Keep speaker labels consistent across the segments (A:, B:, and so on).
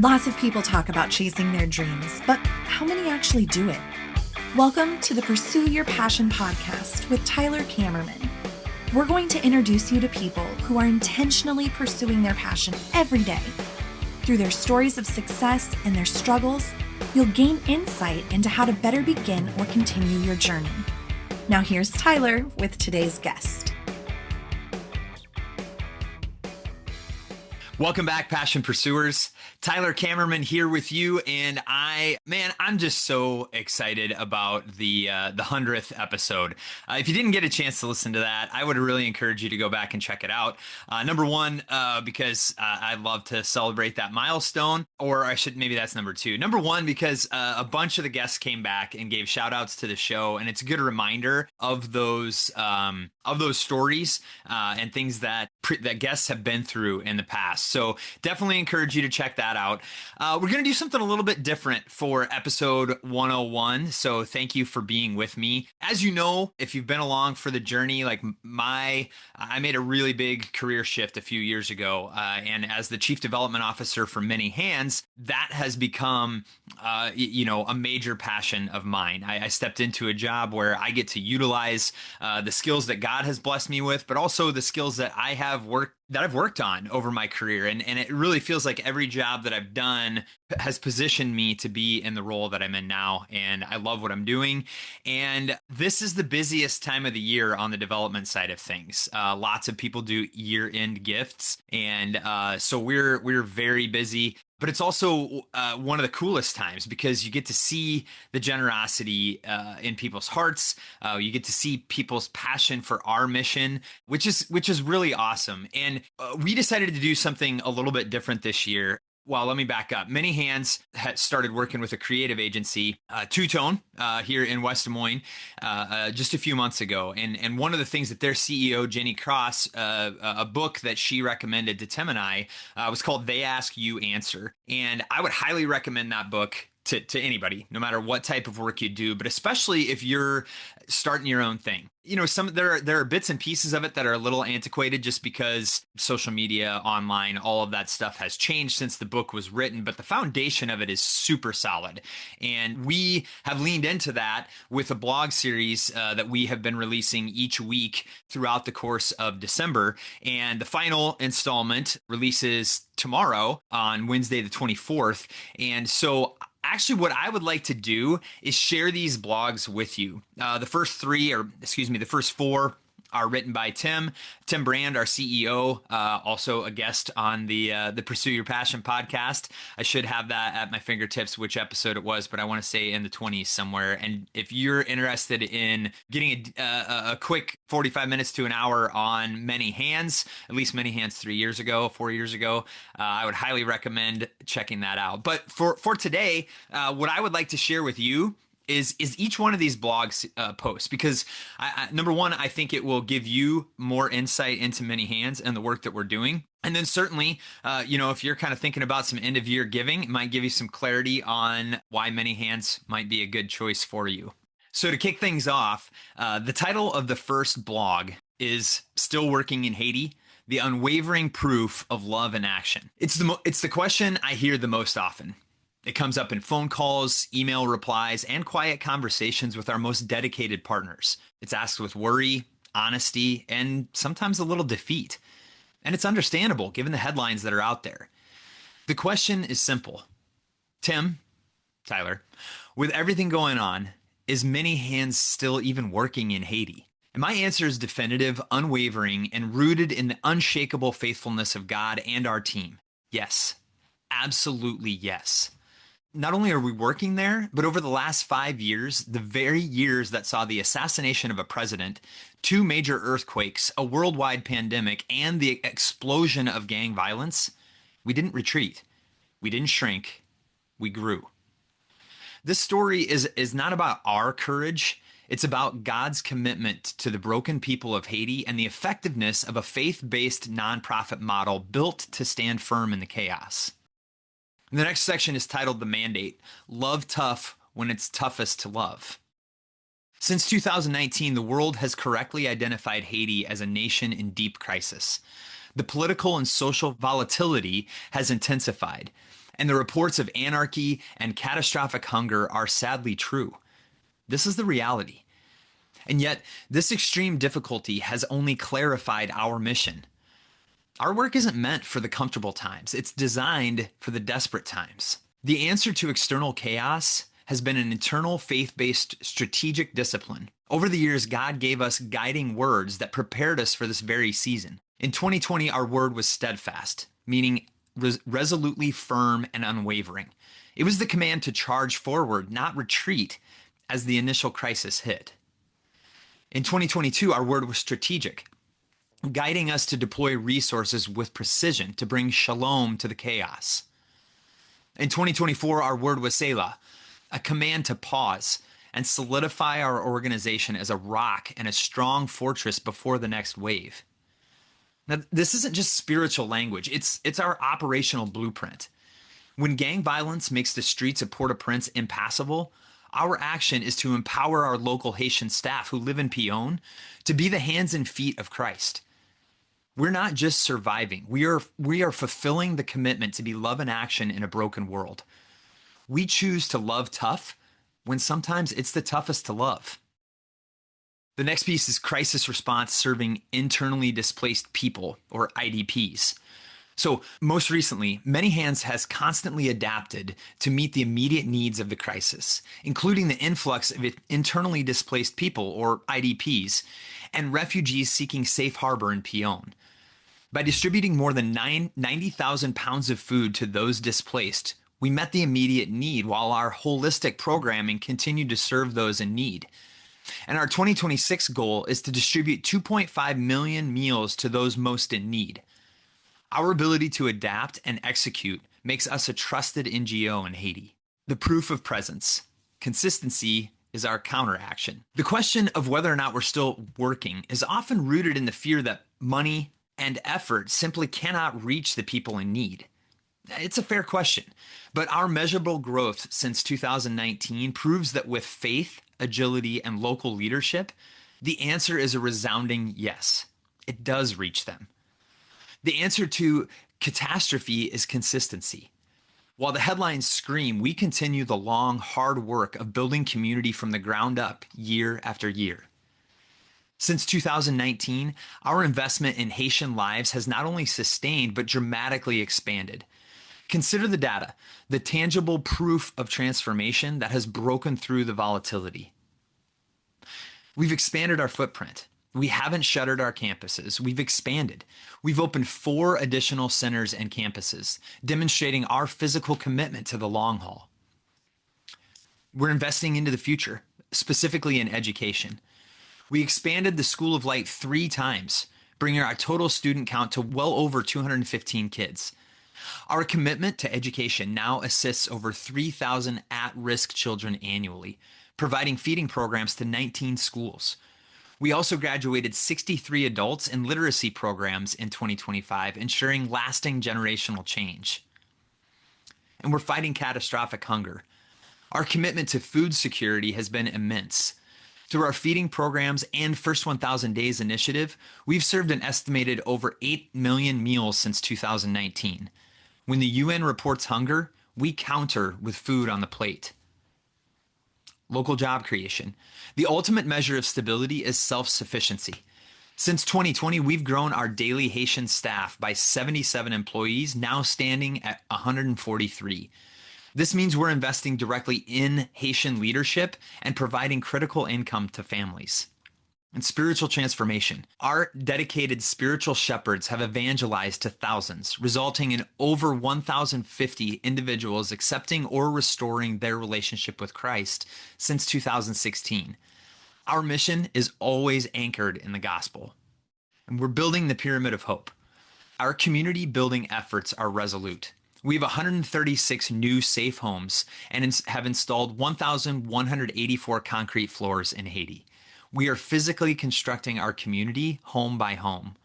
A: Lots of people talk about chasing their dreams, but how many actually do it? Welcome to the Pursue Your Passion podcast with Tyler Kamerman. We're going to introduce you to people who are intentionally pursuing their passion every day. Through their stories of success and their struggles, you'll gain insight into how to better begin or continue your journey. Now here's Tyler with today's guest.
B: Welcome back, Passion Pursuers. Tyler Kamerman here with you, and I'm just so excited about the 100th episode. If you didn't get a chance to listen to that, I would really encourage you to go back and check it out. Number one, because I love to celebrate that milestone, maybe that's number two. Number one, because a bunch of the guests came back and gave shout outs to the show, and it's a good reminder of those stories and things that guests have been through in the past. So definitely encourage you to check that out. We're going to do something a little bit different for episode 101. So thank you for being with me. As you know, if you've been along for the journey, I made a really big career shift a few years ago. And as the Chief Development Officer for Many Hands, that has become, a major passion of mine. I stepped into a job where I get to utilize the skills that God has blessed me with, but also the skills that I've worked on over my career. And it really feels like every job that I've done has positioned me to be in the role that I'm in now. And I love what I'm doing. And this is the busiest time of the year on the development side of things. Lots of people do year-end gifts. And so we're very busy. But it's also one of the coolest times because you get to see the generosity in people's hearts. You get to see people's passion for our mission, which is really awesome. And we decided to do something a little bit different this year. Well, let me back up. Many Hands had started working with a creative agency, Two Tone, here in West Des Moines, just a few months ago. And one of the things that their CEO, Jenny Cross, a book that she recommended to Tim and I, was called They Ask, You Answer. And I would highly recommend that book to anybody, no matter what type of work you do, but especially if you're starting your own thing. There are bits and pieces of it that are a little antiquated just because social media, online, all of that stuff has changed since the book was written, but the foundation of it is super solid. And we have leaned into that with a blog series that we have been releasing each week throughout the course of December. And the final installment releases tomorrow on Wednesday, the 24th. And so actually, what I would like to do is share these blogs with you. The first four are written by Tim Brand, our CEO, also a guest on the Pursue Your Passion podcast. I should have that at my fingertips, which episode it was, but I want to say in the 20s somewhere. And if you're interested in getting a quick 45 minutes to an hour on Many Hands, at least Many Hands 4 years ago, I would highly recommend checking that out. But for today, what I would like to share with you is each one of these blogs posts, because number one, I think it will give you more insight into Many Hands and the work that we're doing. And then certainly, if you're kind of thinking about some end of year giving, it might give you some clarity on why Many Hands might be a good choice for you. So to kick things off, the title of the first blog is Still Working in Haiti: The Unwavering Proof of Love in Action. It's the question I hear the most often. It comes up in phone calls, email replies, and quiet conversations with our most dedicated partners. It's asked with worry, honesty, and sometimes a little defeat. And it's understandable given the headlines that are out there. The question is simple. Tyler, with everything going on, is Many Hands still even working in Haiti? And my answer is definitive, unwavering, and rooted in the unshakable faithfulness of God and our team. Yes, absolutely yes. Not only are we working there, but over the last 5 years, the very years that saw the assassination of a president, 2 major earthquakes, a worldwide pandemic, and the explosion of gang violence, we didn't retreat. We didn't shrink. We grew. This story is not about our courage. It's about God's commitment to the broken people of Haiti and the effectiveness of a faith-based nonprofit model built to stand firm in the chaos. The next section is titled The Mandate: Love Tough When It's Toughest to Love. Since 2019, the world has correctly identified Haiti as a nation in deep crisis. The political and social volatility has intensified, And the reports of anarchy and catastrophic hunger are sadly true. This is the reality. And yet, this extreme difficulty has only clarified our mission. Our work isn't meant for the comfortable times, it's designed for the desperate times. The answer to external chaos has been an internal faith-based strategic discipline. Over the years, God gave us guiding words that prepared us for this very season. In 2020, our word was steadfast, meaning resolutely firm and unwavering. It was the command to charge forward, not retreat, as the initial crisis hit. In 2022, our word was strategic, guiding us to deploy resources with precision to bring shalom to the chaos. In 2024, our word was Selah, a command to pause and solidify our organization as a rock and a strong fortress before the next wave. Now, this isn't just spiritual language, it's our operational blueprint. When gang violence makes the streets of Port-au-Prince impassable, our action is to empower our local Haitian staff who live in Pionne to be the hands and feet of Christ. We're not just surviving, we are fulfilling the commitment to be love in action in a broken world. We choose to love tough when sometimes it's the toughest to love. The next piece is crisis response serving internally displaced people, or IDPs. So most recently, Many Hands has constantly adapted to meet the immediate needs of the crisis, including the influx of internally displaced people, or IDPs, and refugees seeking safe harbor in Pionne. By distributing more than 90,000 pounds of food to those displaced, we met the immediate need while our holistic programming continued to serve those in need. And our 2026 goal is to distribute 2.5 million meals to those most in need. Our ability to adapt and execute makes us a trusted NGO in Haiti. The proof of presence. Consistency is our counteraction. The question of whether or not we're still working is often rooted in the fear that money and effort simply cannot reach the people in need. It's a fair question, but our measurable growth since 2019 proves that with faith, agility, and local leadership, the answer is a resounding yes. It does reach them. The answer to catastrophe is consistency. While the headlines scream, we continue the long, hard work of building community from the ground up year after year. Since 2019, our investment in Haitian lives has not only sustained, but dramatically expanded. Consider the data, the tangible proof of transformation that has broken through the volatility. We've expanded our footprint. We haven't shuttered our campuses. We've expanded. We've opened 4 additional centers and campuses, demonstrating our physical commitment to the long haul. We're investing into the future, specifically in education. We expanded the School of Light 3 times, bringing our total student count to well over 215 kids. Our commitment to education now assists over 3,000 at-risk children annually, providing feeding programs to 19 schools. We also graduated 63 adults in literacy programs in 2025, ensuring lasting generational change. And we're fighting catastrophic hunger. Our commitment to food security has been immense. Through our feeding programs and First 1,000 Days initiative, we've served an estimated over 8 million meals since 2019. When the UN reports hunger, we counter with food on the plate. Local job creation. The ultimate measure of stability is self-sufficiency. Since 2020, we've grown our daily Haitian staff by 77 employees, now standing at 143. This means we're investing directly in Haitian leadership and providing critical income to families. And spiritual transformation. Our dedicated spiritual shepherds have evangelized to thousands, resulting in over 1,050 individuals accepting or restoring their relationship with Christ since 2016. Our mission is always anchored in the gospel. And we're building the pyramid of hope. Our community building efforts are resolute. We have 136 new safe homes and have installed 1,184 concrete floors in Haiti. We are physically constructing our community home by home.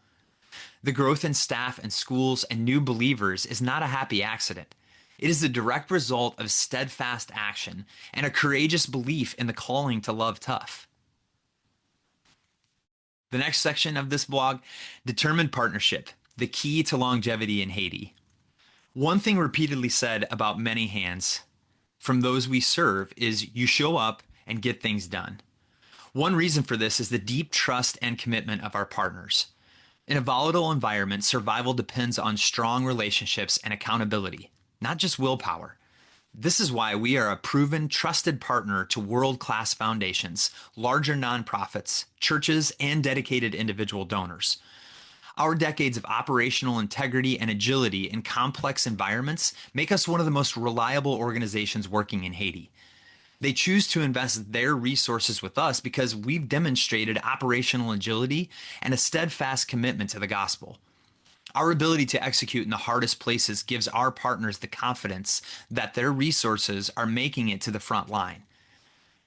B: The growth in staff and schools and new believers is not a happy accident. It is the direct result of steadfast action and a courageous belief in the calling to love tough. The next section of this blog, Determined Partnership, the key to longevity in Haiti. One thing repeatedly said about many hands from those we serve is you show up and get things done. One reason for this is the deep trust and commitment of our partners. In a volatile environment, survival depends on strong relationships and accountability, not just willpower. This is why we are a proven, trusted partner to world-class foundations, larger nonprofits, churches, and dedicated individual donors. Our decades of operational integrity and agility in complex environments make us one of the most reliable organizations working in Haiti. They choose to invest their resources with us because we've demonstrated operational agility and a steadfast commitment to the gospel. Our ability to execute in the hardest places gives our partners the confidence that their resources are making it to the front line.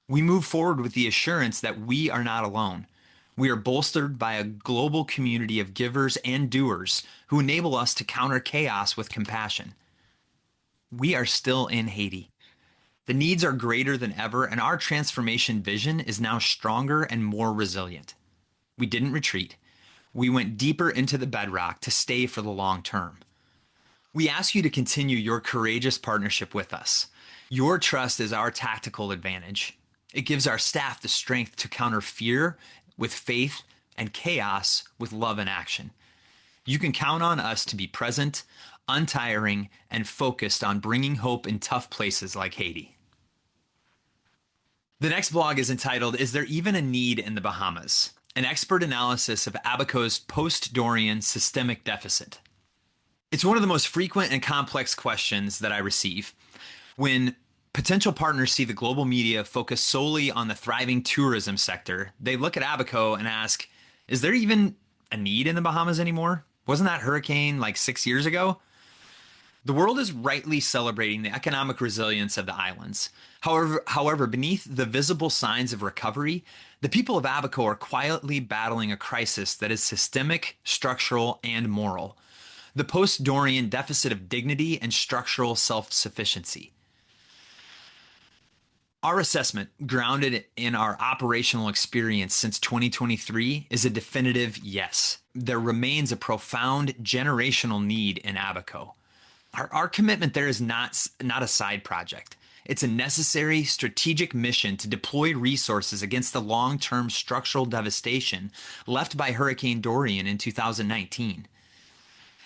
B: We move forward with the assurance that we are not alone. We are bolstered by a global community of givers and doers who enable us to counter chaos with compassion. We are still in Haiti. The needs are greater than ever, and our transformation vision is now stronger and more resilient. We didn't retreat. We went deeper into the bedrock to stay for the long term. We ask you to continue your courageous partnership with us. Your trust is our tactical advantage. It gives our staff the strength to counter fear with faith and chaos with love and action. You can count on us to be present, untiring, and focused on bringing hope in tough places like Haiti. The next blog is entitled, Is There Even a Need in the Bahamas? An expert analysis of Abaco's post-Dorian systemic deficit. It's one of the most frequent and complex questions that I receive. When potential partners see the global media focus solely on the thriving tourism sector, they look at Abaco and ask, is there even a need in the Bahamas anymore? Wasn't that hurricane like 6 years ago? The world is rightly celebrating the economic resilience of the islands. However, beneath the visible signs of recovery, the people of Abaco are quietly battling a crisis that is systemic, structural, and moral. The post-Dorian deficit of dignity and structural self-sufficiency. Our assessment, grounded in our operational experience since 2023, is a definitive yes. There remains a profound generational need in Abaco. Our commitment there is not a side project. It's a necessary strategic mission to deploy resources against the long-term structural devastation left by Hurricane Dorian in 2019.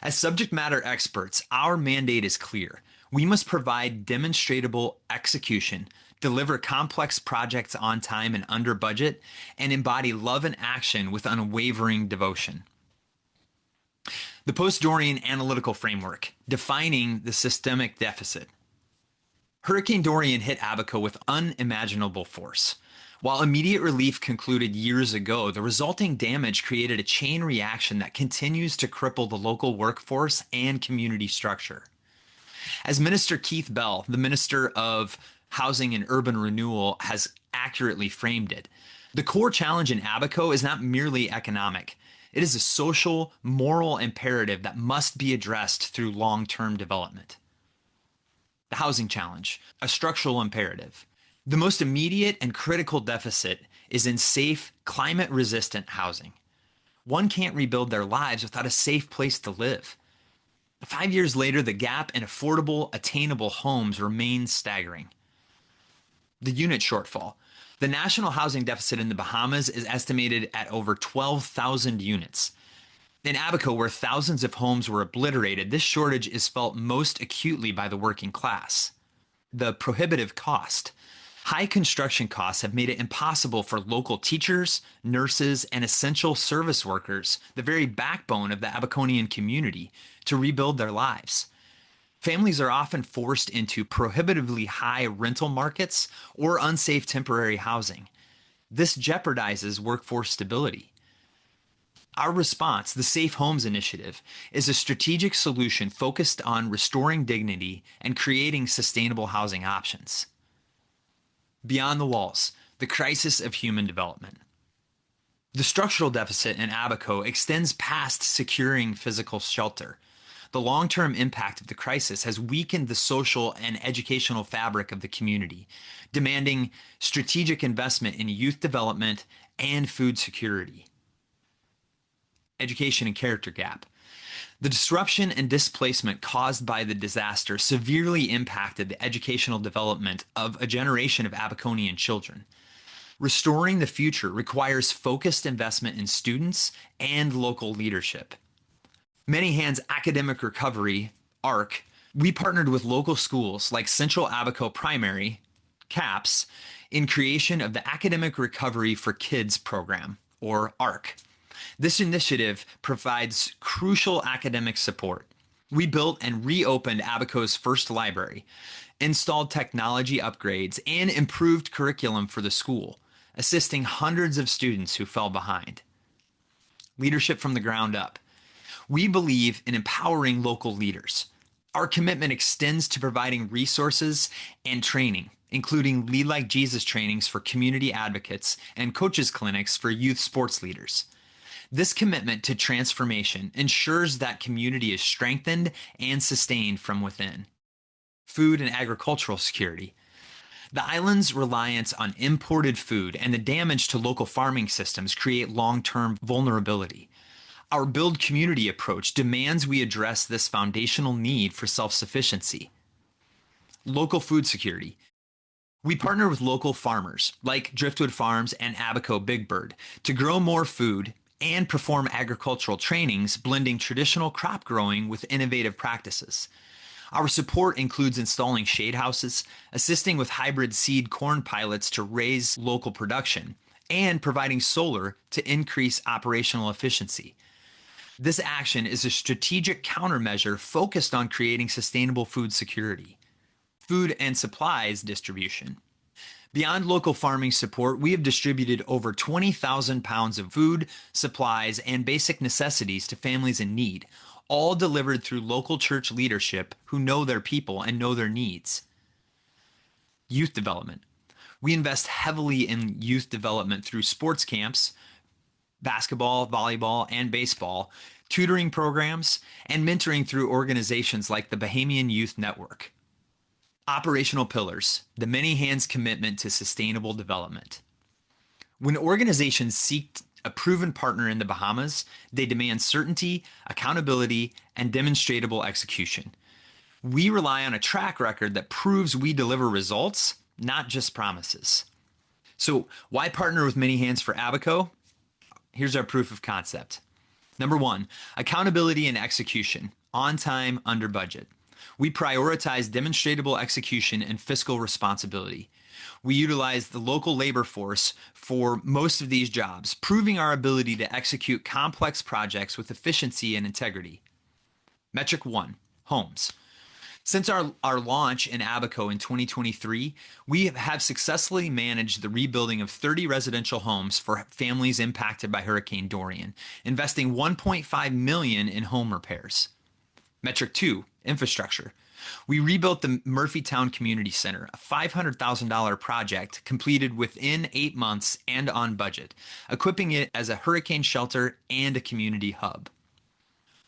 B: As subject matter experts, our mandate is clear. We must provide demonstrable execution, deliver complex projects on time and under budget, and embody love and action with unwavering devotion. The post-Dorian analytical framework, defining the systemic deficit. Hurricane Dorian hit Abaco with unimaginable force. While immediate relief concluded years ago, the resulting damage created a chain reaction that continues to cripple the local workforce and community structure. As Minister Keith Bell, the Minister of Housing and Urban Renewal, has accurately framed it, the core challenge in Abaco is not merely economic. It is a social, moral imperative that must be addressed through long-term development. The housing challenge, a structural imperative. The most immediate and critical deficit is in safe, climate-resistant housing. One can't rebuild their lives without a safe place to live. 5 years later, the gap in affordable, attainable homes remains staggering. The unit shortfall. The national housing deficit in the Bahamas is estimated at over 12,000 units. In Abaco, where thousands of homes were obliterated, this shortage is felt most acutely by the working class. The prohibitive cost. High construction costs have made it impossible for local teachers, nurses, and essential service workers, the very backbone of the Abaconian community, to rebuild their lives. Families are often forced into prohibitively high rental markets or unsafe temporary housing. This jeopardizes workforce stability. Our response, the Safe Homes Initiative, is a strategic solution focused on restoring dignity and creating sustainable housing options. Beyond the walls, the crisis of human development. The structural deficit in Abaco extends past securing physical shelter. The long-term impact of the crisis has weakened the social and educational fabric of the community, demanding strategic investment in youth development and food security. Education and character gap. The disruption and displacement caused by the disaster severely impacted the educational development of a generation of Abaconian children. Restoring the future requires focused investment in students and local leadership. Many Hands Academic Recovery, ARC, we partnered with local schools like Central Abaco Primary, CAPS, in creation of the Academic Recovery for Kids program, or ARC. This initiative provides crucial academic support. We built and reopened Abaco's first library, installed technology upgrades, and improved curriculum for the school, assisting hundreds of students who fell behind. Leadership from the ground up. We believe in empowering local leaders. Our commitment extends to providing resources and training, including Lead Like Jesus trainings for community advocates and coaches clinics for youth sports leaders. This commitment to transformation ensures that community is strengthened and sustained from within. Food and agricultural security. The island's reliance on imported food and the damage to local farming systems create long-term vulnerability. Our Build Community approach demands we address this foundational need for self-sufficiency. Local food security. We partner with local farmers, like Driftwood Farms and Abaco Big Bird, to grow more food and perform agricultural trainings blending traditional crop growing with innovative practices. Our support includes installing shade houses, assisting with hybrid seed corn pilots to raise local production, and providing solar to increase operational efficiency. This action is a strategic countermeasure focused on creating sustainable food security. Food and supplies distribution. Beyond local farming support, we have distributed over 20,000 pounds of food, supplies, and basic necessities to families in need, all delivered through local church leadership who know their people and know their needs. Youth development. We invest heavily in youth development through sports camps, basketball, volleyball, and baseball, tutoring programs, and mentoring through organizations like the Bahamian Youth Network. Operational pillars, the Many Hands commitment to sustainable development. When organizations seek a proven partner in the Bahamas, they demand certainty, accountability, and demonstrable execution. We rely on a track record that proves we deliver results, not just promises. So why partner with Many Hands for Abaco? Here's our proof of concept. Number one, accountability and execution, on time, under budget. We prioritize demonstrable execution and fiscal responsibility. We utilize the local labor force for most of these jobs, proving our ability to execute complex projects with efficiency and integrity. Metric one, homes. Since our launch in Abaco in 2023, we have successfully managed the rebuilding of 30 residential homes for families impacted by Hurricane Dorian, investing $1.5 million in home repairs. Metric two, infrastructure. We rebuilt the Murphytown Community Center, a $500,000 project completed within 8 months and on budget, equipping it as a hurricane shelter and a community hub.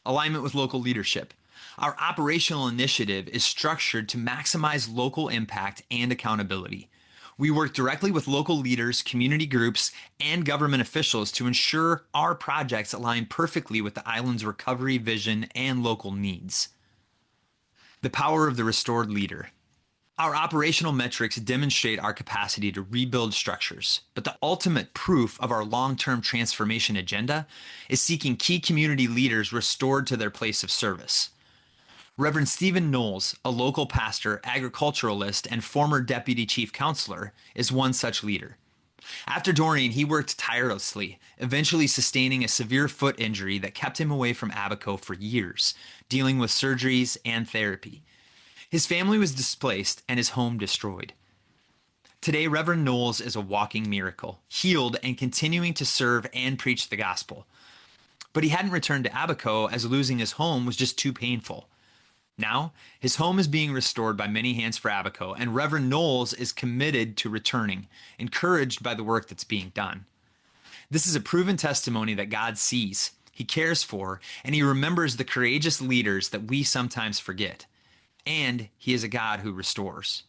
B: Alignment with local leadership. Our operational initiative is structured to maximize local impact and accountability. We work directly with local leaders, community groups, and government officials to ensure our projects align perfectly with the island's recovery vision and local needs. The power of the restored leader. Our operational metrics demonstrate our capacity to rebuild structures, but the ultimate proof of our long-term transformation agenda is seeking key community leaders restored to their place of service. Reverend Stephen Knowles, a local pastor, agriculturalist, and former deputy chief counselor, is one such leader. After Dorian, he worked tirelessly, eventually sustaining a severe foot injury that kept him away from Abaco for years, dealing with surgeries and therapy. His family was displaced and his home destroyed. Today, Reverend Knowles is a walking miracle, healed and continuing to serve and preach the gospel. But he hadn't returned to Abaco as losing his home was just too painful. Now, his home is being restored by Many Hands for Abaco, and Reverend Knowles is committed to returning, encouraged by the work that's being done. This is a proven testimony that God sees, He cares for, and He remembers the courageous leaders that we sometimes forget. And He is a God who restores.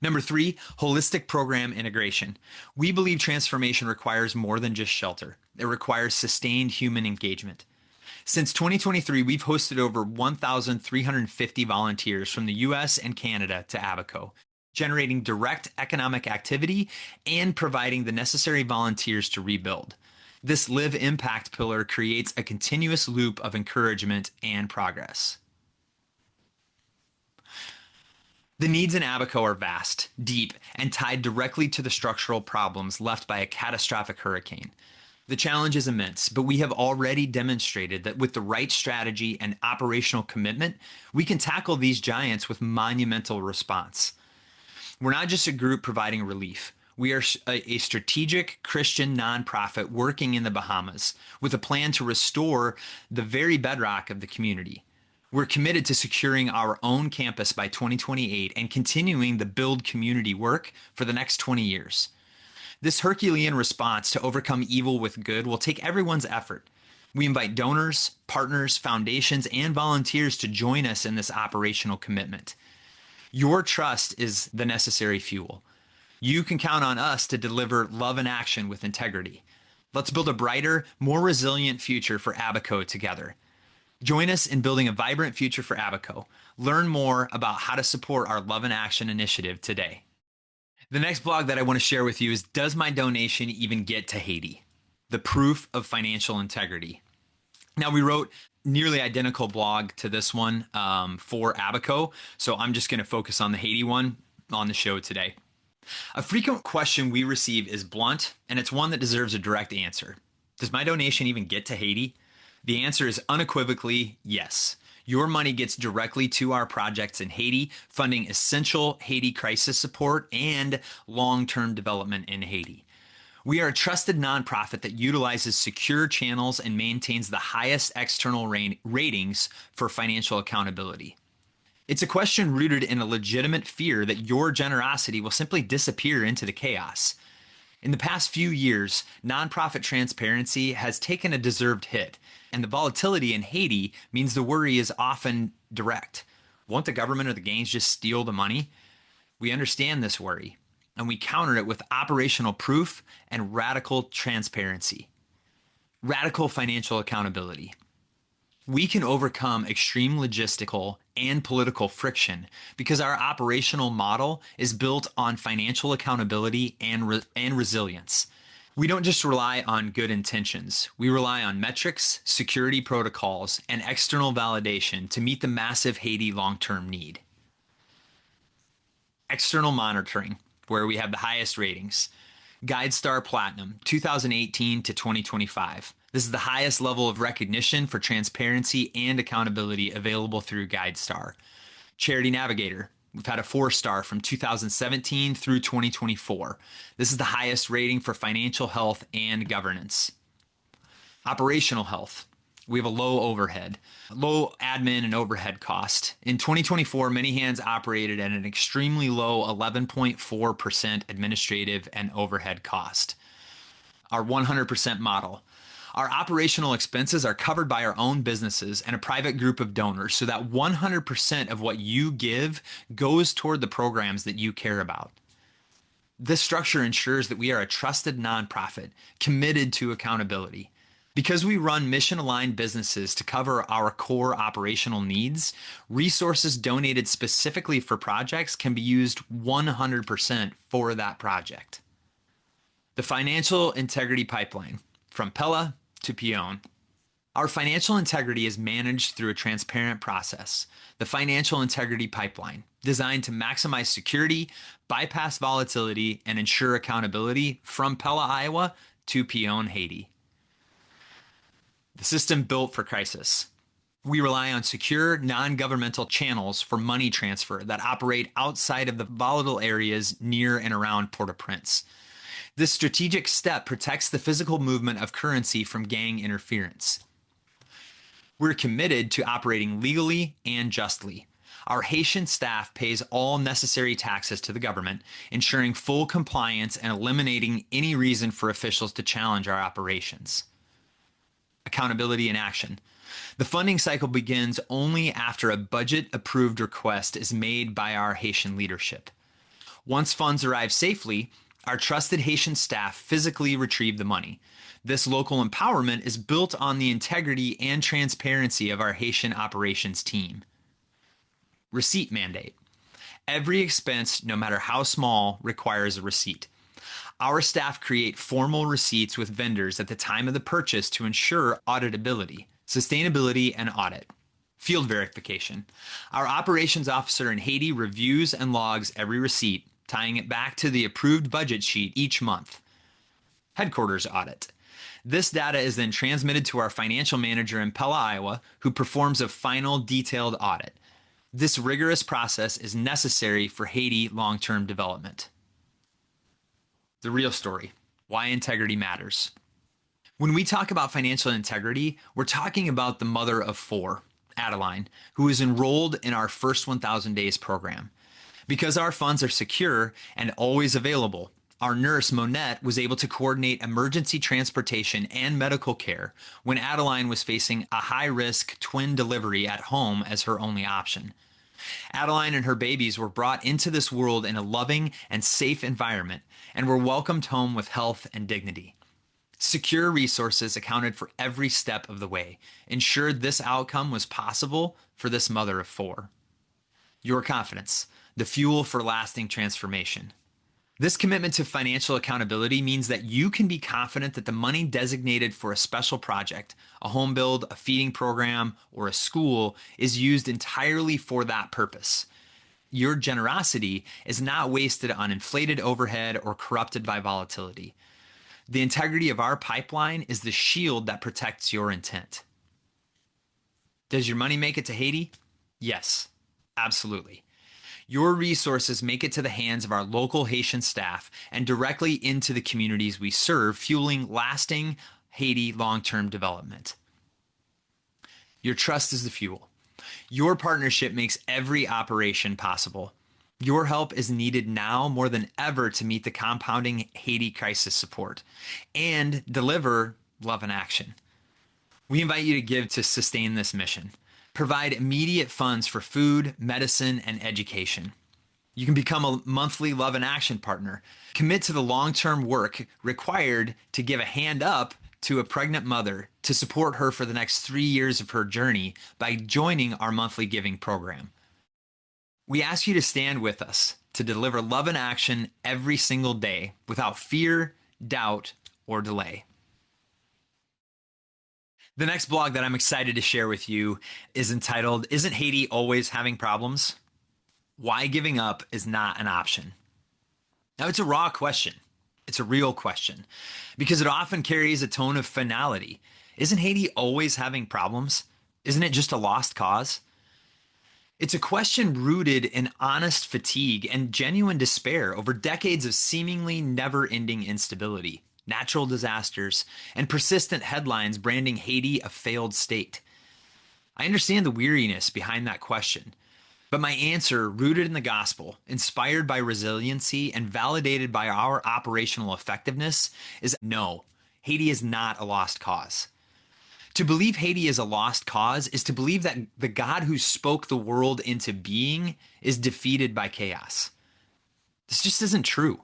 B: Number three, holistic program integration. We believe transformation requires more than just shelter. It requires sustained human engagement. Since 2023, we've hosted over 1,350 volunteers from the US and Canada to Abaco, generating direct economic activity and providing the necessary volunteers to rebuild. This Live Impact pillar creates a continuous loop of encouragement and progress. The needs in Abaco are vast, deep, and tied directly to the structural problems left by a catastrophic hurricane. The challenge is immense, but we have already demonstrated that with the right strategy and operational commitment, we can tackle these giants with monumental response. We're not just a group providing relief. We are a strategic Christian nonprofit working in the Bahamas with a plan to restore the very bedrock of the community. We're committed to securing our own campus by 2028 and continuing the build community work for the next 20 years. This Herculean response to overcome evil with good will take everyone's effort. We invite donors, partners, foundations, and volunteers to join us in this operational commitment. Your trust is the necessary fuel. You can count on us to deliver love and action with integrity. Let's build a brighter, more resilient future for Abaco together. Join us in building a vibrant future for Abaco. Learn more about how to support our Love and Action initiative today. The next blog that I want to share with you is Does My Donation Even Get to Haiti? The Proof of Financial Integrity. Now, we wrote nearly identical blog to this one for Abaco, so I'm just going to focus on the Haiti one on the show today. A frequent question we receive is blunt, and it's one that deserves a direct answer. Does my donation even get to Haiti? The answer is unequivocally yes. Your money gets directly to our projects in Haiti, funding essential Haiti crisis support and long-term development in Haiti. We are a trusted nonprofit that utilizes secure channels and maintains the highest external ratings for financial accountability. It's a question rooted in a legitimate fear that your generosity will simply disappear into the chaos. In the past few years, nonprofit transparency has taken a deserved hit, and the volatility in Haiti means the worry is often direct. Won't the government or the gangs just steal the money? We understand this worry, and we counter it with operational proof and radical transparency. Radical financial accountability. We can overcome extreme logistical and political friction because our operational model is built on financial accountability and resilience. We don't just rely on good intentions. We rely on metrics, security protocols, and external validation to meet the massive Haiti long-term need. External monitoring, where we have the highest ratings. GuideStar Platinum, 2018 to 2025. This is the highest level of recognition for transparency and accountability available through GuideStar. Charity Navigator, we've had a 4-star from 2017 through 2024. This is the highest rating for financial health and governance. Operational health, we have a low overhead, low admin and overhead cost. In 2024, Many Hands operated at an extremely low 11.4% administrative and overhead cost. Our 100% model. Our operational expenses are covered by our own businesses and a private group of donors so that 100% of what you give goes toward the programs that you care about. This structure ensures that we are a trusted nonprofit committed to accountability. Because we run mission-aligned businesses to cover our core operational needs, resources donated specifically for projects can be used 100% for that project. The Financial Integrity Pipeline, from Pella to Peon. Our financial integrity is managed through a transparent process, the Financial Integrity Pipeline, designed to maximize security, bypass volatility, and ensure accountability from Pella, Iowa to Peon, Haiti. The system built for crisis. We rely on secure, non-governmental channels for money transfer that operate outside of the volatile areas near and around Port-au-Prince. This strategic step protects the physical movement of currency from gang interference. We're committed to operating legally and justly. Our Haitian staff pays all necessary taxes to the government, ensuring full compliance and eliminating any reason for officials to challenge our operations. Accountability in action. The funding cycle begins only after a budget-approved request is made by our Haitian leadership. Once funds arrive safely, Our trusted Haitian staff physically retrieve the money. This local empowerment is built on the integrity and transparency of our Haitian operations team. Receipt mandate. Every expense, no matter how small, requires a receipt. Our staff create formal receipts with vendors at the time of the purchase to ensure auditability, sustainability, and audit. Field verification. Our operations officer in Haiti reviews and logs every receipt, tying it back to the approved budget sheet each month. Headquarters audit. This data is then transmitted to our financial manager in Pella, Iowa, who performs a final detailed audit. This rigorous process is necessary for Haiti long-term development. The real story, why integrity matters. When we talk about financial integrity, we're talking about the mother of four, Adeline, who is enrolled in our first 1,000 days program. Because our funds are secure and always available, our nurse, Monette, was able to coordinate emergency transportation and medical care when Adeline was facing a high-risk twin delivery at home as her only option. Adeline and her babies were brought into this world in a loving and safe environment and were welcomed home with health and dignity. Secure resources accounted for every step of the way, ensured this outcome was possible for this mother of four. Your confidence, the fuel for lasting transformation. This commitment to financial accountability means that you can be confident that the money designated for a special project, a home build, a feeding program, or a school is used entirely for that purpose. Your generosity is not wasted on inflated overhead or corrupted by volatility. The integrity of our pipeline is the shield that protects your intent. Does your money make it to Haiti? Yes, absolutely. Your resources make it to the hands of our local Haitian staff and directly into the communities we serve, fueling lasting Haiti long-term development. Your trust is the fuel. Your partnership makes every operation possible. Your help is needed now more than ever to meet the compounding Haiti crisis support and deliver love in action. We invite you to give to sustain this mission. Provide immediate funds for food, medicine, and education. You can become a monthly Love in Action partner. Commit to the long-term work required to give a hand up to a pregnant mother to support her for the next 3 years of her journey by joining our monthly giving program. We ask you to stand with us to deliver love in action every single day without fear, doubt, or delay. The next blog that I'm excited to share with you is entitled, "Isn't Haiti Always Having Problems? Why Giving Up is Not an Option." Now, it's a raw question. It's a real question because it often carries a tone of finality. Isn't Haiti always having problems? Isn't it just a lost cause? It's a question rooted in honest fatigue and genuine despair over decades of seemingly never-ending instability, natural disasters, and persistent headlines branding Haiti a failed state. I understand the weariness behind that question, but my answer, rooted in the gospel, inspired by resiliency, and validated by our operational effectiveness, is no, Haiti is not a lost cause. To believe Haiti is a lost cause is to believe that the God who spoke the world into being is defeated by chaos. This just isn't true.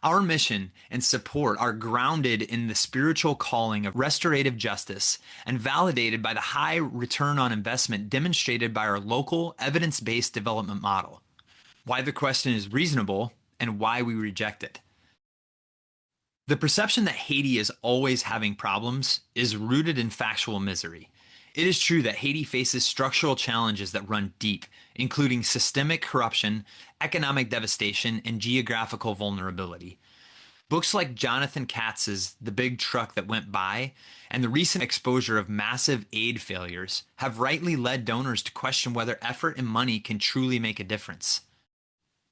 B: Our mission and support are grounded in the spiritual calling of restorative justice and validated by the high return on investment demonstrated by our local evidence-based development model. Why the question is reasonable and why we reject it. The perception that Haiti is always having problems is rooted in factual misery. It is true that Haiti faces structural challenges that run deep, including systemic corruption, economic devastation, and geographical vulnerability. Books like Jonathan Katz's The Big Truck That Went By and the recent exposure of massive aid failures have rightly led donors to question whether effort and money can truly make a difference.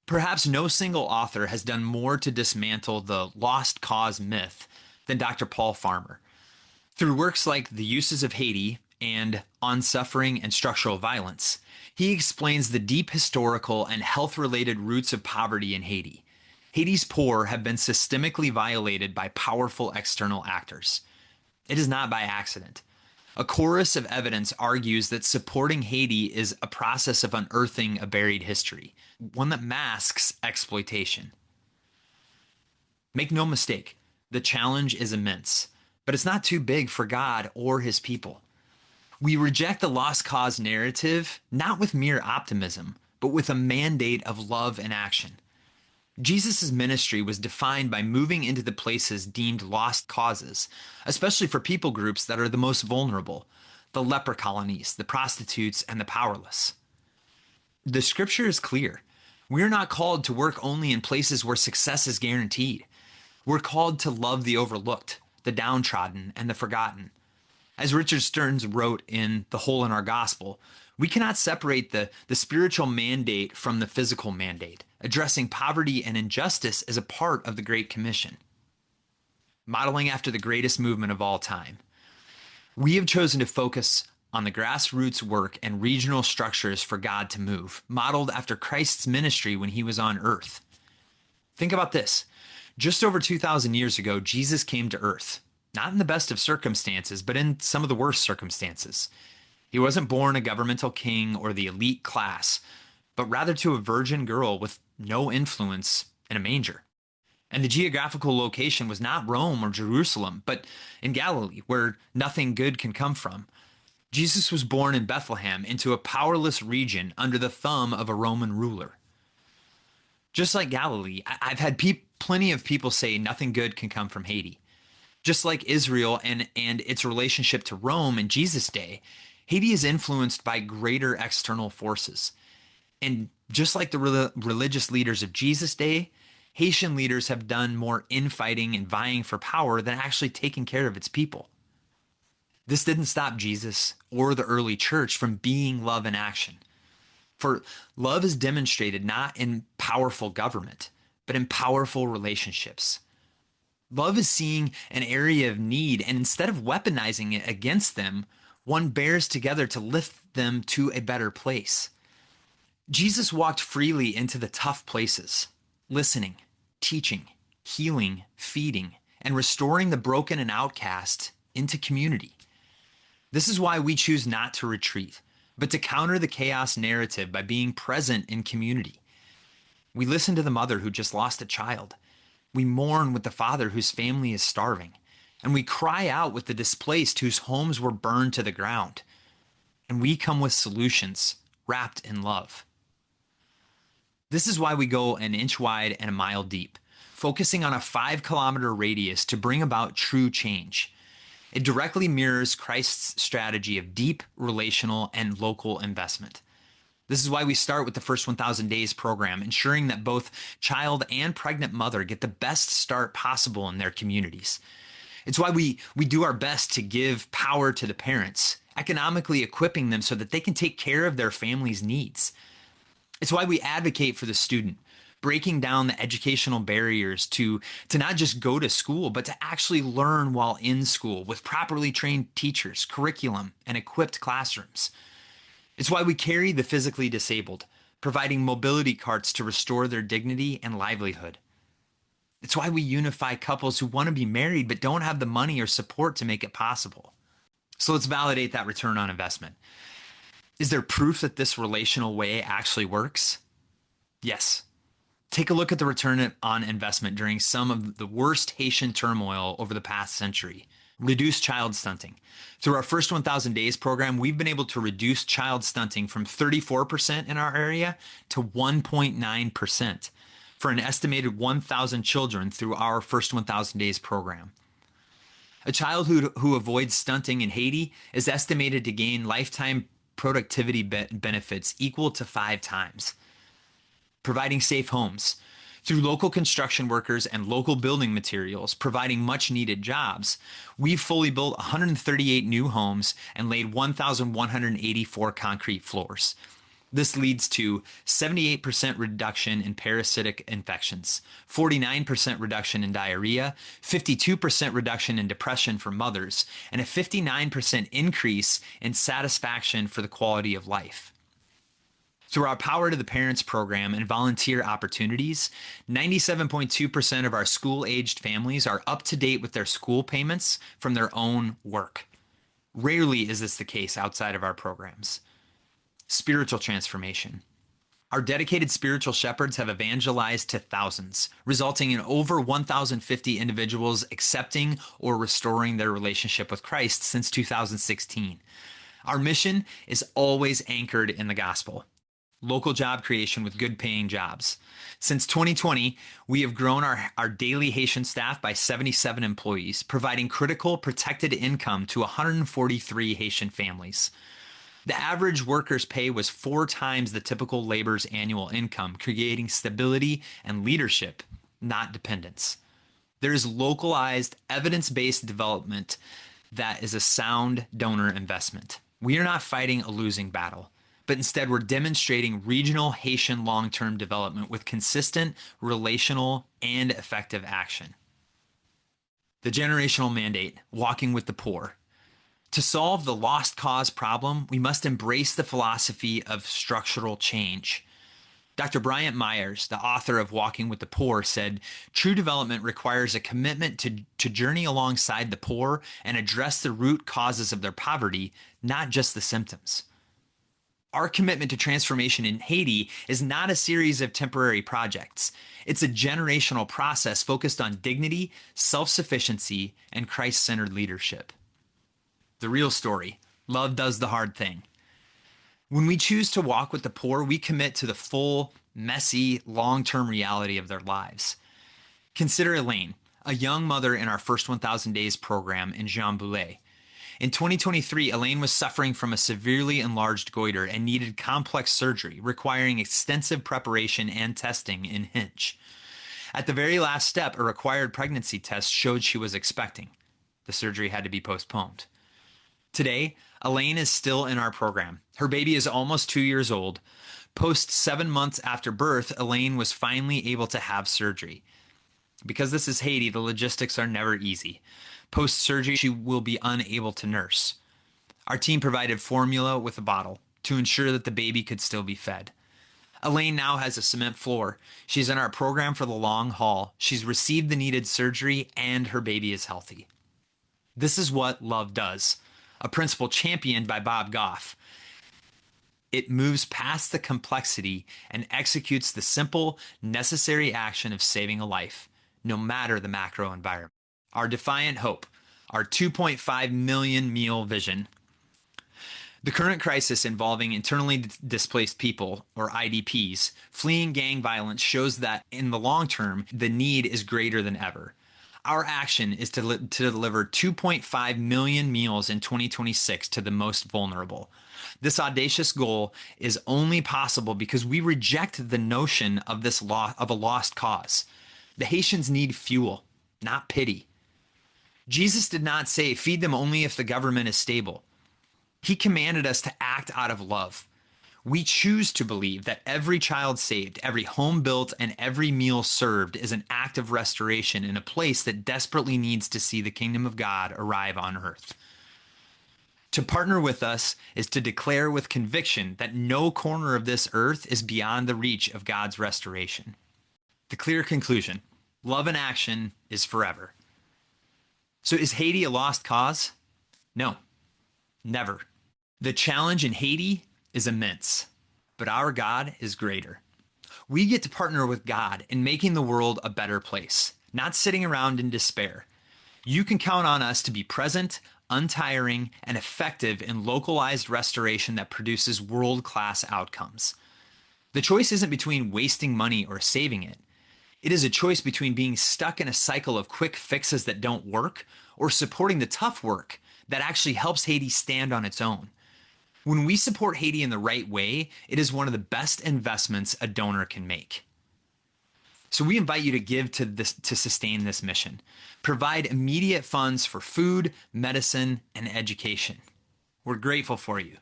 B: Perhaps no single author has done more to dismantle the lost cause myth than Dr. Paul Farmer. Through works like The Uses of Haiti and On Suffering and Structural Violence, he explains the deep historical and health-related roots of poverty in Haiti. Haiti's poor have been systemically violated by powerful external actors. It is not by accident. A chorus of evidence argues that supporting Haiti is a process of unearthing a buried history, one that masks exploitation. Make no mistake, the challenge is immense, but it's not too big for God or his people. We reject the lost cause narrative, not with mere optimism, but with a mandate of love and action. Jesus' ministry was defined by moving into the places deemed lost causes, especially for people groups that are the most vulnerable, the leper colonies, the prostitutes, and the powerless. The scripture is clear. We're not called to work only in places where success is guaranteed. We're called to love the overlooked, the downtrodden, and the forgotten. As Richard Stearns wrote in The Hole in Our Gospel, we cannot separate the spiritual mandate from the physical mandate. Addressing poverty and injustice is a part of the Great Commission. Modeling after the greatest movement of all time, we have chosen to focus on the grassroots work and regional structures for God to move, modeled after Christ's ministry when he was on earth. Think about this. Just over 2,000 years ago, Jesus came to earth, not in the best of circumstances, but in some of the worst circumstances. He wasn't born a governmental king or the elite class, but rather to a virgin girl with no influence in a manger. And the geographical location was not Rome or Jerusalem, but in Galilee, where nothing good can come from. Jesus was born in Bethlehem into a powerless region under the thumb of a Roman ruler. Just like Galilee, I've had plenty of people say nothing good can come from Haiti. Just like Israel and its relationship to Rome in Jesus' day, Haiti is influenced by greater external forces. And just like the religious leaders of Jesus' day, Haitian leaders have done more infighting and vying for power than actually taking care of its people. This didn't stop Jesus or the early church from being love in action. For love is demonstrated not in powerful government, but in powerful relationships. Love is seeing an area of need, and instead of weaponizing it against them, one bears together to lift them to a better place. Jesus walked freely into the tough places, listening, teaching, healing, feeding, and restoring the broken and outcast into community. This is why we choose not to retreat, but to counter the chaos narrative by being present in community. We listen to the mother who just lost a child. We mourn with the father whose family is starving. And we cry out with the displaced whose homes were burned to the ground. And we come with solutions wrapped in love. This is why we go an inch wide and a mile deep, focusing on a 5-kilometer radius to bring about true change. It directly mirrors Christ's strategy of deep, relational, and local investment. This is why we start with the First 1,000 Days program, ensuring that both child and pregnant mother get the best start possible in their communities. It's why we do our best to give power to the parents, economically equipping them so that they can take care of their family's needs. It's why we advocate for the student, breaking down the educational barriers to not just go to school, but to actually learn while in school with properly trained teachers, curriculum, and equipped classrooms. It's why we carry the physically disabled, providing mobility carts to restore their dignity and livelihood. It's why we unify couples who want to be married but don't have the money or support to make it possible. So let's validate that return on investment. Is there proof that this relational way actually works? Yes. Take a look at the return on investment during some of the worst Haitian turmoil over the past century. Reduce child stunting. Through our First 1,000 Days program, we've been able to reduce child stunting from 34% in our area to 1.9% for an estimated 1,000 children through our First 1,000 Days program. A child who avoids stunting in Haiti is estimated to gain lifetime productivity benefits equal to 5 times. Providing safe homes. Through local construction workers and local building materials providing much needed jobs, we've fully built 138 new homes and laid 1,184 concrete floors. This leads to 78% reduction in parasitic infections, 49% reduction in diarrhea, 52% reduction in depression for mothers, and a 59% increase in satisfaction for the quality of life. Through our Power to the Parents program and volunteer opportunities, 97.2% of our school-aged families are up to date with their school payments from their own work. Rarely is this the case outside of our programs. Spiritual transformation. Our dedicated spiritual shepherds have evangelized to thousands, resulting in over 1,050 individuals accepting or restoring their relationship with Christ since 2016. Our mission is always anchored in the gospel. Local job creation with good paying jobs. Since 2020, we have grown our daily Haitian staff by 77 employees, providing critical protected income to 143 Haitian families. The average worker's pay was 4 times the typical labor's annual income, creating stability and leadership, not dependence. There is localized, evidence-based development that is a sound donor investment. We are not fighting a losing battle, but instead we're demonstrating regional Haitian long-term development with consistent, relational, and effective action. The generational mandate, walking with the poor. To solve the lost cause problem, we must embrace the philosophy of structural change. Dr. Bryant Myers, the author of Walking with the Poor, said, "True development requires a commitment to journey alongside the poor and address the root causes of their poverty, not just the symptoms." Our commitment to transformation in Haiti is not a series of temporary projects. It's a generational process focused on dignity, self-sufficiency, and Christ-centered leadership. The real story: love does the hard thing. When we choose to walk with the poor, we commit to the full, messy, long-term reality of their lives. Consider Elaine, a young mother in our First 1,000 Days program in Jean Boulet. In 2023, Elaine was suffering from a severely enlarged goiter and needed complex surgery, requiring extensive preparation and testing in Hinch. At the very last step, a required pregnancy test showed she was expecting. The surgery had to be postponed. Today, Elaine is still in our program. Her baby is almost 2 years old. Post 7 months after birth, Elaine was finally able to have surgery. Because this is Haiti, the logistics are never easy. Post-surgery, she will be unable to nurse. Our team provided formula with a bottle to ensure that the baby could still be fed. Elaine now has a cement floor. She's in our program for the long haul. She's received the needed surgery, and her baby is healthy. This is what love does, a principle championed by Bob Goff. It moves past the complexity and executes the simple, necessary action of saving a life, no matter the macro environment. Our defiant hope, our 2.5 million meal vision. The current crisis involving internally displaced people, or IDPs, fleeing gang violence shows that in the long term, the need is greater than ever. Our action is to deliver 2.5 million meals in 2026 to the most vulnerable. This audacious goal is only possible because we reject the notion of a lost cause. The Haitians need fuel, not pity. Jesus did not say, "Feed them only if the government is stable." He commanded us to act out of love. We choose to believe that every child saved, every home built, and every meal served is an act of restoration in a place that desperately needs to see the kingdom of God arrive on earth. To partner with us is to declare with conviction that no corner of this earth is beyond the reach of God's restoration. The clear conclusion: love in action is forever. So is Haiti a lost cause? No, never. The challenge in Haiti is immense, but our God is greater. We get to partner with God in making the world a better place, not sitting around in despair. You can count on us to be present, untiring, and effective in localized restoration that produces world-class outcomes. The choice isn't between wasting money or saving it. It is a choice between being stuck in a cycle of quick fixes that don't work or supporting the tough work that actually helps Haiti stand on its own. When we support Haiti in the right way, it is one of the best investments a donor can make. So we invite you to give to sustain this mission. Provide immediate funds for food, medicine, and education. We're grateful for you.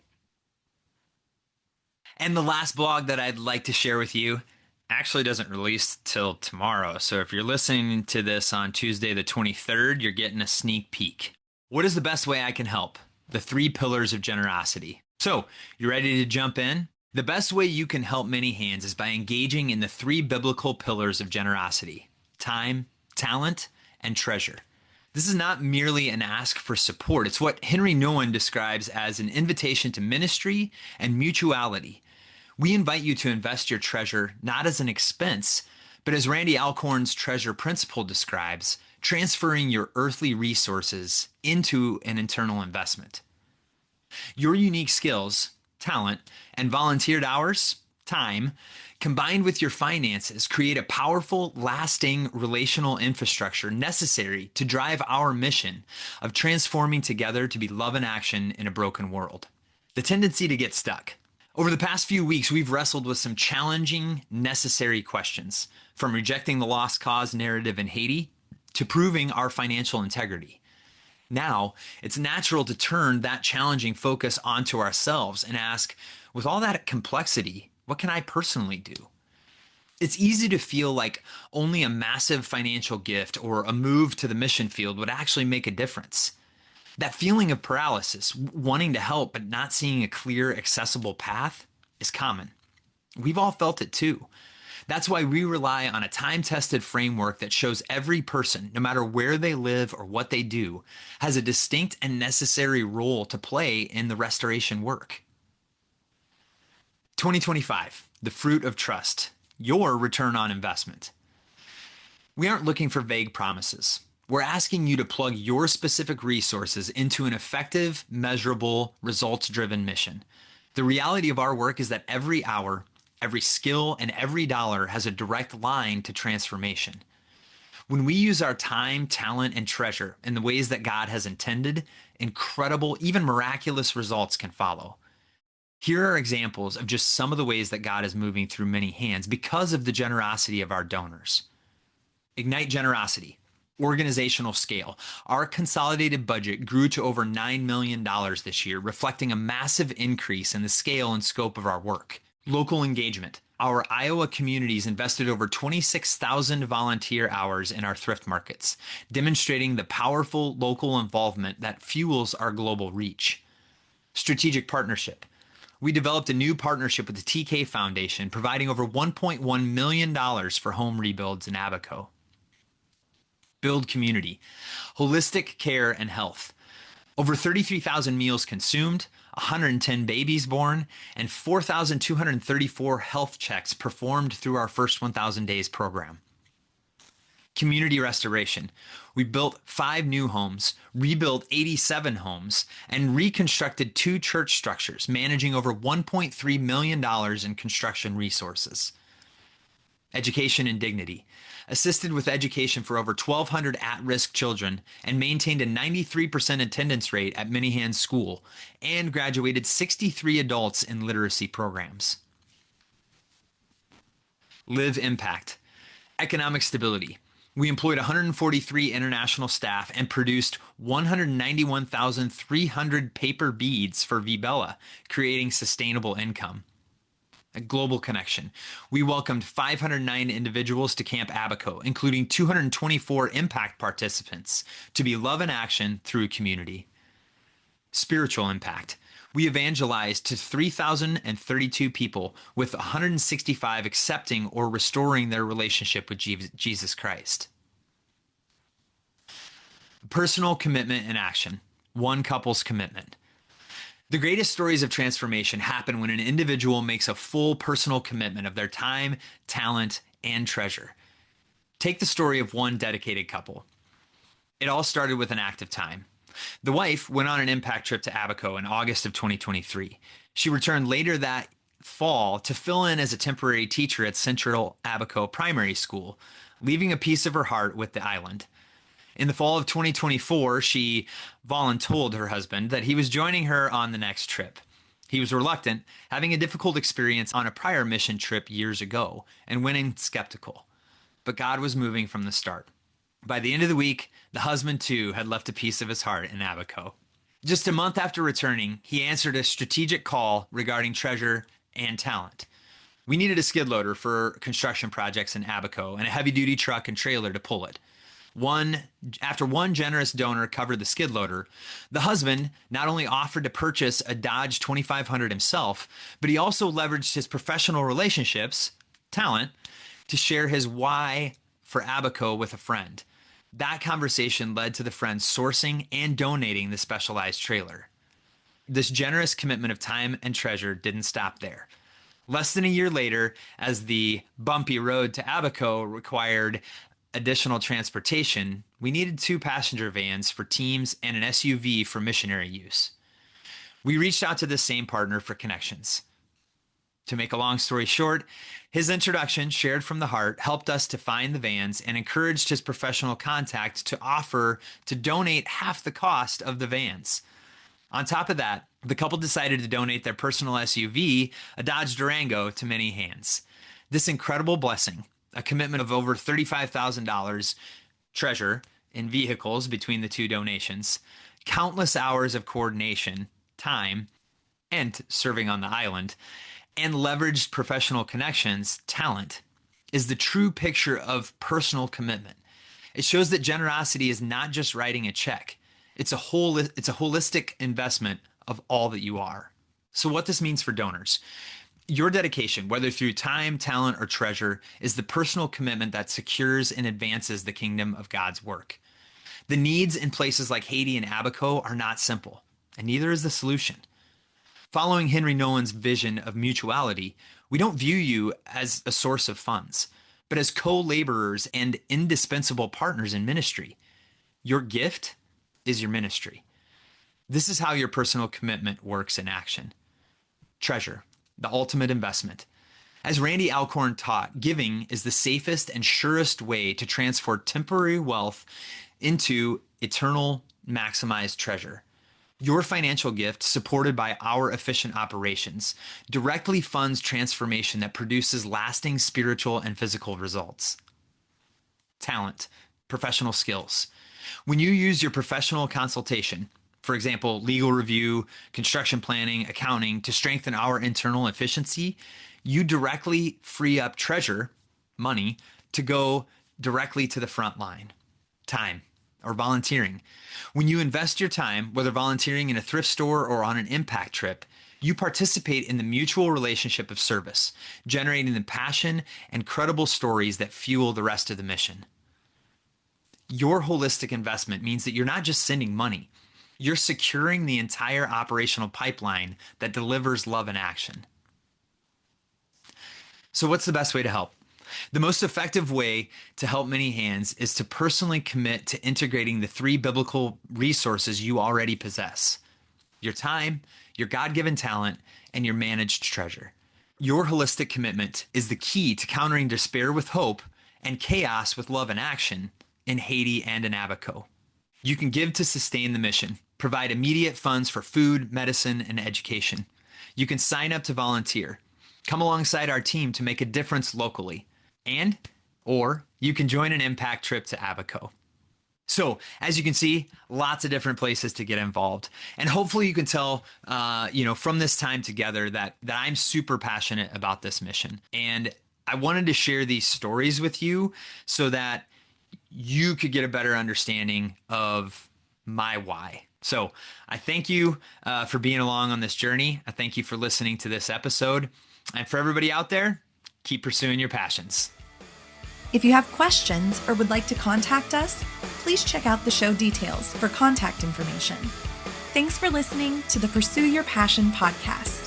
B: And the last blog that I'd like to share with you actually doesn't release till tomorrow. So if you're listening to this on Tuesday the 23rd, you're getting a sneak peek. What is the best way I can help? The 3 pillars of generosity. So, you ready to jump in? The best way you can help many hands is by engaging in the 3 biblical pillars of generosity: time, talent, and treasure. This is not merely an ask for support. It's what Henry Nouwen describes as an invitation to ministry and mutuality. We invite you to invest your treasure not as an expense, but as Randy Alcorn's treasure principle describes, transferring your earthly resources into an internal investment. Your unique skills, talent, and volunteered hours, time, combined with your finances, create a powerful, lasting relational infrastructure necessary to drive our mission of transforming together to be love in action in a broken world. The tendency to get stuck. Over the past few weeks, we've wrestled with some challenging, necessary questions, from rejecting the lost cause narrative in Haiti to proving our financial integrity. Now, it's natural to turn that challenging focus onto ourselves and ask, with all that complexity, what can I personally do? It's easy to feel like only a massive financial gift or a move to the mission field would actually make a difference. That feeling of paralysis, wanting to help but not seeing a clear, accessible path, is common. We've all felt it too. That's why we rely on a time-tested framework that shows every person, no matter where they live or what they do, has a distinct and necessary role to play in the restoration work. 2025, the fruit of trust, your return on investment. We aren't looking for vague promises. We're asking you to plug your specific resources into an effective, measurable, results-driven mission. The reality of our work is that every hour, every skill, and every dollar has a direct line to transformation. When we use our time, talent, and treasure in the ways that God has intended, incredible, even miraculous results can follow. Here are examples of just some of the ways that God is moving through many hands because of the generosity of our donors. Ignite generosity. Organizational scale. Our consolidated budget grew to over $9 million this year, reflecting a massive increase in the scale and scope of our work. Local engagement. Our Iowa communities invested over 26,000 volunteer hours in our thrift markets, demonstrating the powerful local involvement that fuels our global reach. Strategic partnership. We developed a new partnership with the TK Foundation, providing over $1.1 million for home rebuilds in Abaco. Build community, holistic care and health. Over 33,000 meals consumed, 110 babies born, and 4,234 health checks performed through our first 1,000 days program. Community restoration. We built 5 new homes, rebuilt 87 homes, and reconstructed 2 church structures, managing over $1.3 million in construction resources. Education and dignity. Assisted with education for over 1,200 at-risk children and maintained a 93% attendance rate at Minihan School and graduated 63 adults in literacy programs. Live impact. Economic stability. We employed 143 international staff and produced 191,300 paper beads for Vibella, creating sustainable income. A global connection. We welcomed 509 individuals to Camp Abaco, including 224 impact participants, to be love in action through community. Spiritual impact. We evangelized to 3,032 people, with 165 accepting or restoring their relationship with Jesus Christ. Personal commitment and action. One couple's commitment. The greatest stories of transformation happen when an individual makes a full personal commitment of their time, talent, and treasure. Take the story of one dedicated couple. It all started with an act of time. The wife went on an impact trip to Abaco in August of 2023. She returned later that fall to fill in as a temporary teacher at Central Abaco Primary School, leaving a piece of her heart with the island. In the fall of 2024, she voluntold her husband that he was joining her on the next trip. He was reluctant, having a difficult experience on a prior mission trip years ago, and went in skeptical. But God was moving from the start. By the end of the week, the husband too had left a piece of his heart in Abaco. Just a month after returning, he answered a strategic call regarding treasure and talent. We needed a skid loader for construction projects in Abaco and a heavy-duty truck and trailer to pull it. After one generous donor covered the skid loader, the husband not only offered to purchase a Dodge 2500 himself, but he also leveraged his professional relationships, talent, to share his why for Abaco with a friend. That conversation led to the friend sourcing and donating the specialized trailer. This generous commitment of time and treasure didn't stop there. Less than a year later, as the bumpy road to Abaco required additional transportation, we needed 2 passenger vans for teams and an SUV for missionary use. We reached out to the same partner for connections. To make a long story short, his introduction, shared from the heart, helped us to find the vans and encouraged his professional contact to offer to donate half the cost of the vans. On top of that, the couple decided to donate their personal SUV, a Dodge Durango, to many hands. This incredible blessing, a commitment of over $35,000 treasure in vehicles between the 2 donations, countless hours of coordination, time, and serving on the island, and leveraged professional connections, talent, is the true picture of personal commitment. It shows that generosity is not just writing a check. It's a holistic investment of all that you are. So what this means for donors: your dedication, whether through time, talent, or treasure, is the personal commitment that secures and advances the kingdom of God's work. The needs in places like Haiti and Abaco are not simple, and neither is the solution. Following Henry Nolan's vision of mutuality, we don't view you as a source of funds, but as co-laborers and indispensable partners in ministry. Your gift is your ministry. This is how your personal commitment works in action. Treasure, the ultimate investment. As Randy Alcorn taught, giving is the safest and surest way to transfer temporary wealth into eternal maximized treasure. Your financial gift, supported by our efficient operations, directly funds transformation that produces lasting spiritual and physical results. Talent, professional skills. When you use your professional consultation, for example, legal review, construction planning, accounting, to strengthen our internal efficiency, you directly free up treasure, money, to go directly to the front line. Time, or volunteering. When you invest your time, whether volunteering in a thrift store or on an impact trip, you participate in the mutual relationship of service, generating the passion and credible stories that fuel the rest of the mission. Your holistic investment means that you're not just sending money, you're securing the entire operational pipeline that delivers love in action. So what's the best way to help? The most effective way to help many hands is to personally commit to integrating the 3 biblical resources you already possess: your time, your God-given talent, and your managed treasure. Your holistic commitment is the key to countering despair with hope and chaos with love and action in Haiti and in Abaco. You can give to sustain the mission, provide immediate funds for food, medicine, and education. You can sign up to volunteer, come alongside our team to make a difference locally, or you can join an impact trip to Abaco. So, as you can see, lots of different places to get involved. And hopefully you can tell, from this time together that I'm super passionate about this mission. And I wanted to share these stories with you so that you could get a better understanding of my why. So I thank you for being along on this journey. I thank you for listening to this episode. And for everybody out there, keep pursuing your passions.
A: If you have questions or would like to contact us, please check out the show details for contact information. Thanks for listening to the Pursue Your Passion podcast.